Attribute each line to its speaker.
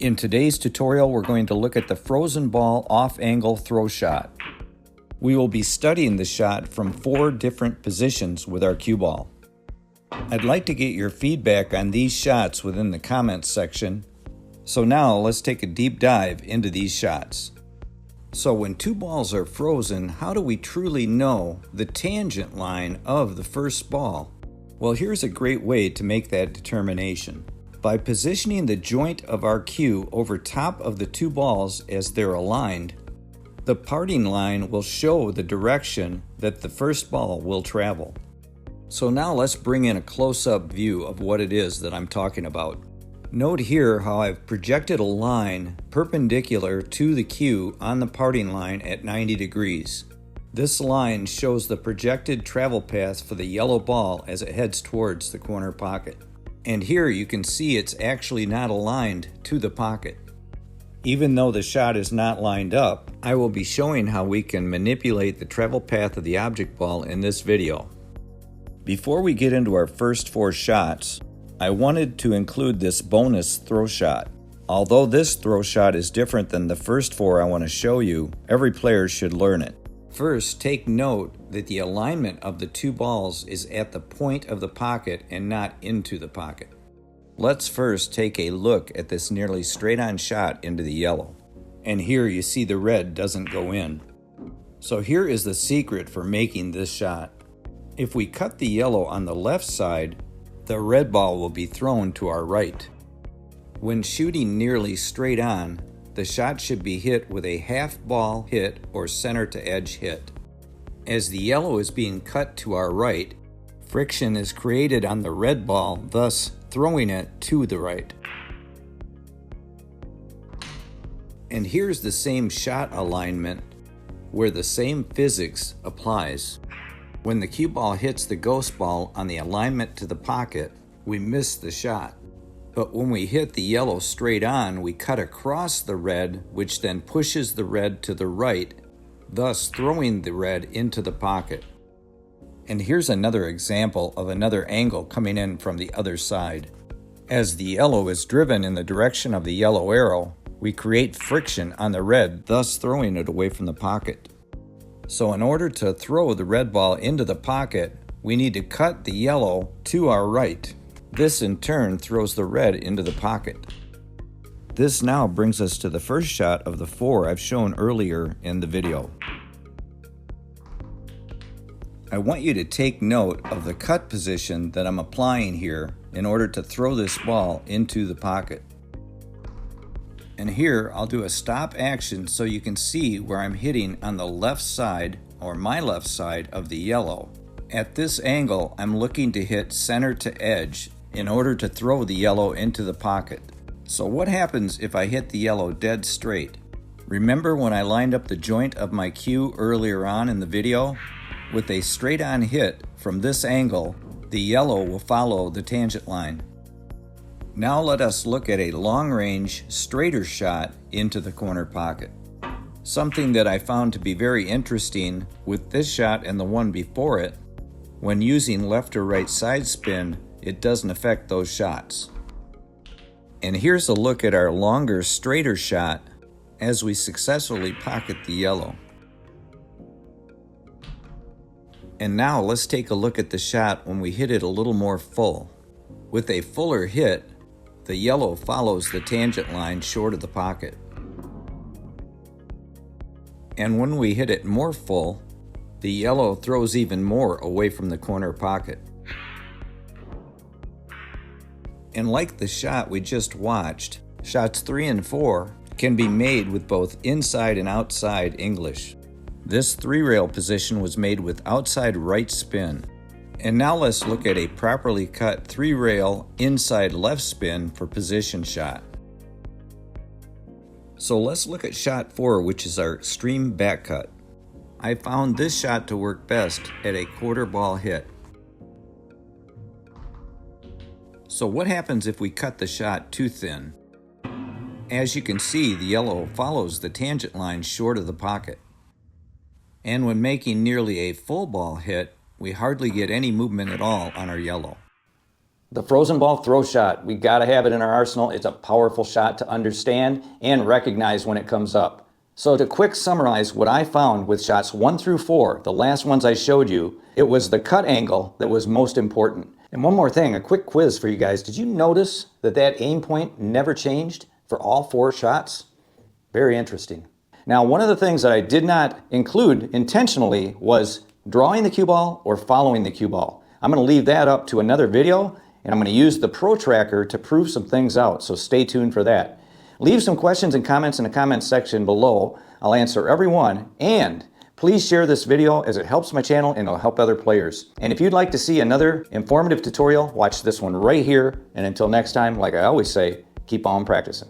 Speaker 1: In today's tutorial, we're going to look at the frozen ball off-angle throw shot. We will be studying the shot from 4 different positions with our cue ball. I'd like to get your feedback on these shots within the comments section. So now let's take a deep dive into these shots. So when 2 balls are frozen, how do we truly know the tangent line of the first ball? Well, here's a great way to make that determination. By positioning the joint of our cue over top of the 2 balls as they're aligned, the parting line will show the direction that the first ball will travel. So now let's bring in a close-up view of what it is that I'm talking about. Note here how I've projected a line perpendicular to the cue on the parting line at 90 degrees. This line shows the projected travel path for the yellow ball as it heads towards the corner pocket. And here you can see it's actually not aligned to the pocket. Even though the shot is not lined up, I will be showing how we can manipulate the travel path of the object ball in this video. Before we get into our first 4 shots, I wanted to include this bonus throw shot. Although this throw shot is different than the first 4 I want to show you, every player should learn it. First, take note that the alignment of the 2 balls is at the point of the pocket and not into the pocket. Let's first take a look at this nearly straight-on shot into the yellow. And here you see the red doesn't go in. So here is the secret for making this shot. If we cut the yellow on the left side, the red ball will be thrown to our right. When shooting nearly straight on, the shot should be hit with a half ball hit or center to edge hit. As the yellow is being cut to our right, friction is created on the red ball, thus throwing it to the right. And here's the same shot alignment where the same physics applies. When the cue ball hits the ghost ball on the alignment to the pocket, we miss the shot. But when we hit the yellow straight on, we cut across the red, which then pushes the red to the right, thus throwing the red into the pocket. And here's another example of another angle coming in from the other side. As the yellow is driven in the direction of the yellow arrow, we create friction on the red, thus throwing it away from the pocket. So in order to throw the red ball into the pocket, we need to cut the yellow to our right. This in turn throws the red into the pocket. This now brings us to the first shot of the 4 I've shown earlier in the video. I want you to take note of the cut position that I'm applying here in order to throw this ball into the pocket. And here I'll do a stop action so you can see where I'm hitting on the left side, or my left side, of the yellow. At this angle, I'm looking to hit center to edge in order to throw the yellow into the pocket. So what happens if I hit the yellow dead straight? Remember when I lined up the joint of my cue earlier on in the video? With a straight on hit from this angle, the yellow will follow the tangent line. Now let us look at a long range, straighter shot into the corner pocket. Something that I found to be very interesting with this shot and the one before it, when using left or right side spin, it doesn't affect those shots. And here's a look at our longer, straighter shot as we successfully pocket the yellow. And now let's take a look at the shot when we hit it a little more full. With a fuller hit, the yellow follows the tangent line short of the pocket. And when we hit it more full, the yellow throws even more away from the corner pocket. And like the shot we just watched, shots 3 and 4 can be made with both inside and outside English. This 3-rail position was made with outside right spin. And now let's look at a properly cut 3-rail inside left spin for position shot. So let's look at shot 4, which is our extreme back cut. I found this shot to work best at a quarter ball hit. So what happens if we cut the shot too thin? As you can see, the yellow follows the tangent line short of the pocket. And when making nearly a full ball hit, we hardly get any movement at all on our yellow. The frozen ball throw shot, we gotta have it in our arsenal. It's a powerful shot to understand and recognize when it comes up. So to quick summarize what I found with shots 1 through 4, the last ones I showed you, it was the cut angle that was most important. And one more thing, a quick quiz for you guys. Did you notice that that aim point never changed for all 4 shots? Very interesting. Now, one of the things that I did not include intentionally was drawing the cue ball or following the cue ball. I'm going to leave that up to another video, and I'm going to use the Pro Tracker to prove some things out, so stay tuned for that. Leave some questions and comments in the comments section below. I'll answer every one, and please share this video as it helps my channel and it'll help other players. And if you'd like to see another informative tutorial, watch this one right here. And until next time, like I always say, keep on practicing.